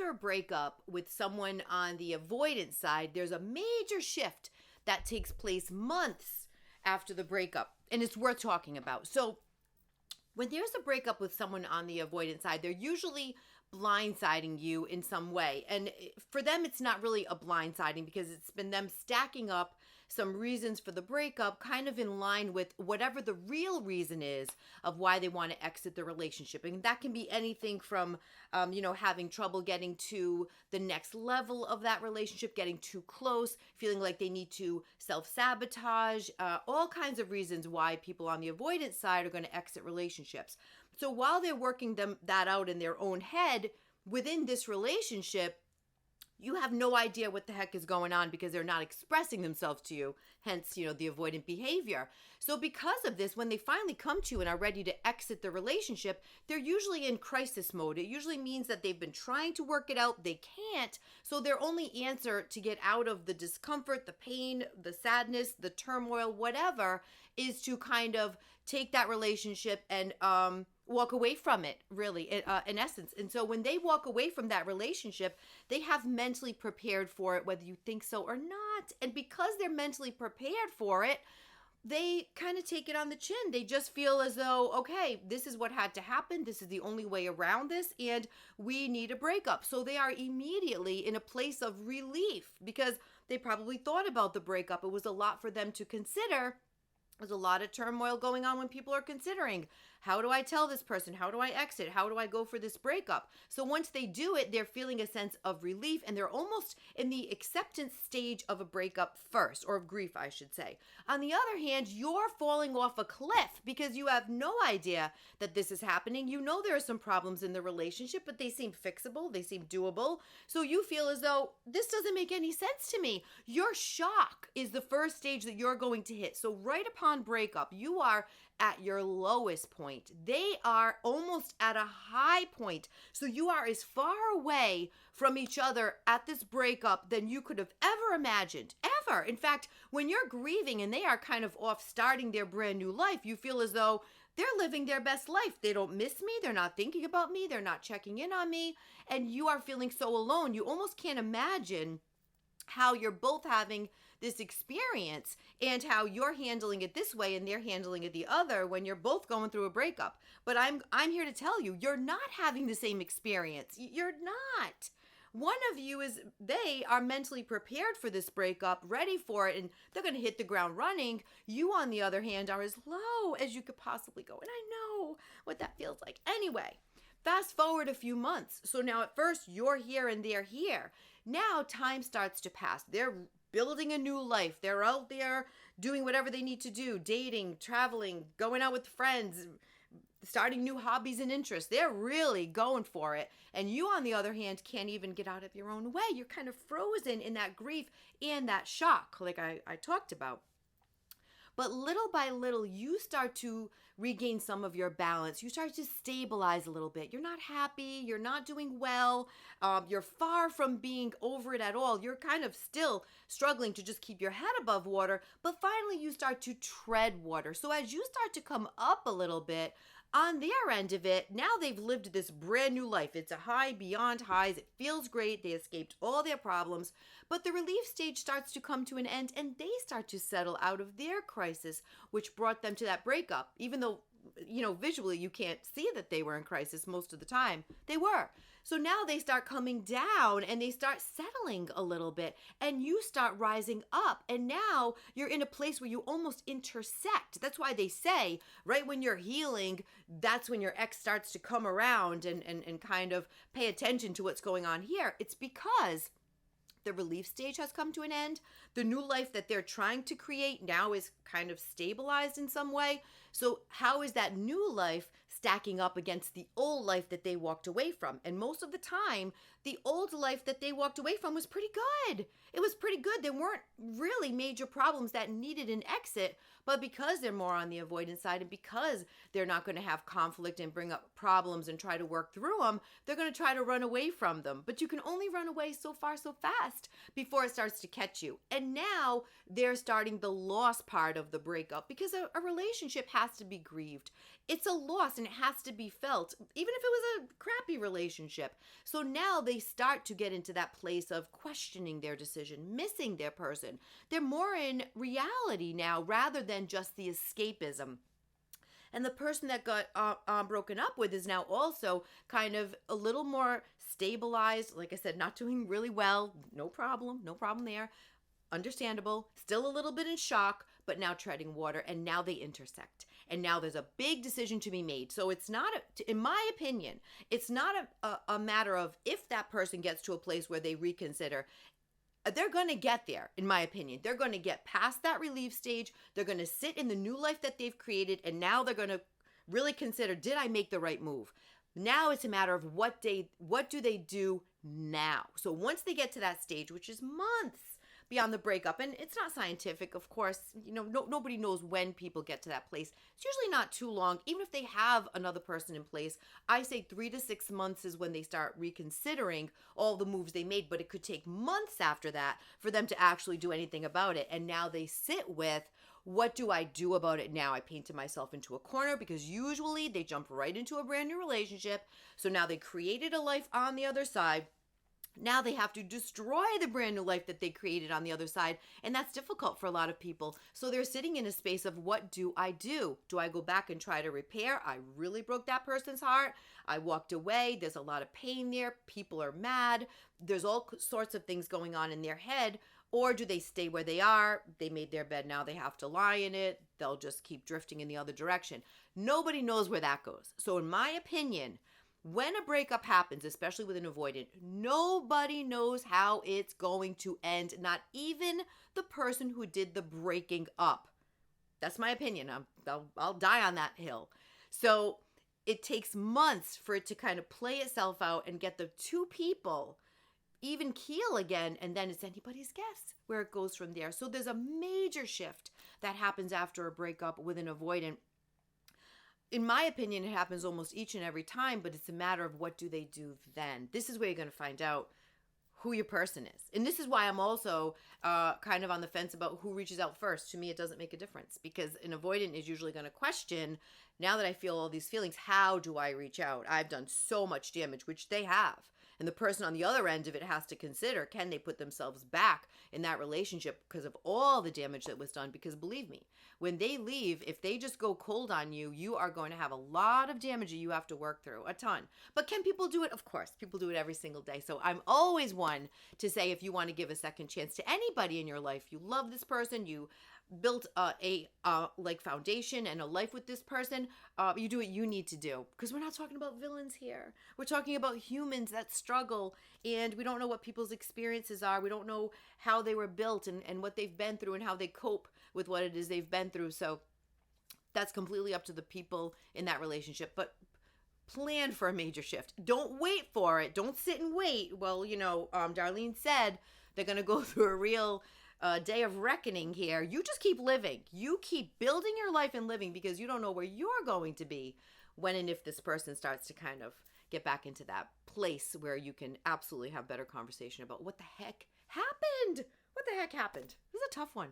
after a breakup with someone on the avoidance side, there's a major shift that takes place months after the breakup, and it's worth talking about. So when there's a breakup with someone on the avoidance side, they're usually blindsiding you in some way. And for them, it's not really a blindsiding because it's been them stacking up some reasons for the breakup, kind of in line with whatever the real reason is of why they want to exit the relationship. And that can be anything from, having trouble getting to the next level of that relationship, getting too close, feeling like they need to self-sabotage, all kinds of reasons why people on the avoidance side are going to exit relationships. So while they're working that out in their own head within this relationship, you have no idea what the heck is going on because they're not expressing themselves to you, hence, the avoidant behavior. So because of this, when they finally come to you and are ready to exit the relationship, they're usually in crisis mode. It usually means that they've been trying to work it out, they can't, so their only answer to get out of the discomfort, the pain, the sadness, the turmoil, whatever, is to kind of take that relationship and walk away from it, really, in essence. And so when they walk away from that relationship, they have mentally prepared for it, whether you think so or not. And because they're mentally prepared for it, they kind of take it on the chin. They just feel as though, okay, this is what had to happen. This is the only way around this, and we need a breakup. So they are immediately in a place of relief because they probably thought about the breakup. It was a lot for them to consider. There's a lot of turmoil going on when people are considering, how do I tell this person? How do I exit? How do I go for this breakup? So once they do it, they're feeling a sense of relief, and they're almost in the acceptance stage of a breakup first, or of grief, I should say. On the other hand, you're falling off a cliff because you have no idea that this is happening. You know there are some problems in the relationship, but they seem fixable. They seem doable. So you feel as though this doesn't make any sense to me. Your shock is the first stage that you're going to hit. So right upon breakup, you are at your lowest point. They are almost at a high point. So you are as far away from each other at this breakup than you could have ever imagined. Ever. In fact, when you're grieving and they are kind of off starting their brand new life, you feel as though they're living their best life. They don't miss me. They're not thinking about me. They're not checking in on me. And you are feeling so alone. You almost can't imagine how you're both having this experience and how you're handling it this way and they're handling it the other when you're both going through a breakup. But I'm here to tell you, you're not having the same experience. You're not. One of you they are mentally prepared for this breakup, ready for it, and they're going to hit the ground running. You, on the other hand, are as low as you could possibly go. And I know what that feels like. Anyway, fast forward a few months. So now at first you're here and they're here. Now time starts to pass. They're building a new life. They're out there doing whatever they need to do, dating, traveling, going out with friends, starting new hobbies and interests. They're really going for it. And you, on the other hand, can't even get out of your own way. You're kind of frozen in that grief and that shock, like I talked about. But little by little, you start to regain some of your balance. You start to stabilize a little bit. You're not happy. You're not doing well. You're far from being over it at all. You're kind of still struggling to just keep your head above water. But finally, you start to tread water. So as you start to come up a little bit, on their end of it, now they've lived this brand new life. It's a high beyond highs. It feels great. They escaped all their problems. But the relief stage starts to come to an end and they start to settle out of their crisis, which brought them to that breakup. Even though, visually you can't see that they were in crisis most of the time. They were. So now they start coming down and they start settling a little bit and you start rising up. And now you're in a place where you almost intersect. That's why they say right when you're healing, that's when your ex starts to come around and kind of pay attention to what's going on here. It's because the relief stage has come to an end. The new life that they're trying to create now is kind of stabilized in some way. So how is that new life stacking up against the old life that they walked away from? And most of the time, the old life that they walked away from was pretty good. It was pretty good. There weren't really major problems that needed an exit, but because they're more on the avoidance side and because they're not going to have conflict and bring up problems and try to work through them, they're going to try to run away from them. But you can only run away so far, so fast before it starts to catch you. And now they're starting the loss part of the breakup because a relationship has to be grieved. it's a loss and it has to be felt, even if it was a crappy relationship. So now they start to get into that place of questioning their decision, missing their person. They're more in reality now rather than just the escapism. And the person that got broken up with is now also kind of a little more stabilized. Like I said, not doing really well. No problem. No problem there. Understandable. Still a little bit in shock, but now treading water. And now they intersect. And now there's a big decision to be made. So it's not, in my opinion, it's not a matter of if that person gets to a place where they reconsider. They're going to get there, in my opinion. They're going to get past that relief stage. They're going to sit in the new life that they've created. And now they're going to really consider, did I make the right move? Now it's a matter of what do they do now? So once they get to that stage, which is months beyond the breakup, and it's not scientific, of course, nobody knows when people get to that place. It's usually not too long. Even if they have another person in place, I say 3 to 6 months is when they start reconsidering all the moves they made, but it could take months after that for them to actually do anything about it. And now they sit with, what do I do about it now? I painted myself into a corner because usually they jump right into a brand new relationship. So now they created a life on the other side. Now they have to destroy the brand new life that they created on the other side. And that's difficult for a lot of people. So they're sitting in a space of, what do I do? Do I go back and try to repair? I really broke that person's heart. I walked away. There's a lot of pain there. People are mad. There's all sorts of things going on in their head. Or do they stay where they are? They made their bed. Now they have to lie in it. They'll just keep drifting in the other direction. Nobody knows where that goes. So in my opinion, when a breakup happens, especially with an avoidant, nobody knows how it's going to end, not even the person who did the breaking up. That's my opinion. I'll die on that hill. So it takes months for it to kind of play itself out and get the two people even keel again, and then it's anybody's guess where it goes from there. So there's a major shift that happens after a breakup with an avoidant. In my opinion, it happens almost each and every time, but it's a matter of what do they do then. This is where you're going to find out who your person is. And this is why I'm also kind of on the fence about who reaches out first. To me, it doesn't make a difference because an avoidant is usually going to question, now that I feel all these feelings, how do I reach out? I've done so much damage, which they have. And the person on the other end of it has to consider, can they put themselves back in that relationship because of all the damage that was done? Because believe me, when they leave, if they just go cold on you, you are going to have a lot of damage that you have to work through, a ton. But can people do it? Of course, people do it every single day. So I'm always one to say, if you want to give a second chance to anybody in your life, you love this person, you built a foundation and a life with this person, you do what you need to do. Because we're not talking about villains here. We're talking about humans that struggle, and we don't know what people's experiences are. We don't know how they were built and what they've been through and how they cope with what it is they've been through. So that's completely up to the people in that relationship. But plan for a major shift. Don't wait for it. Don't sit and wait. Well, Darlene said they're going to go through a real day of reckoning here. You just keep living. You keep building your life and living, because you don't know where you're going to be when and if this person starts to kind of get back into that place where you can absolutely have better conversation about what the heck happened. What the heck happened? This is a tough one.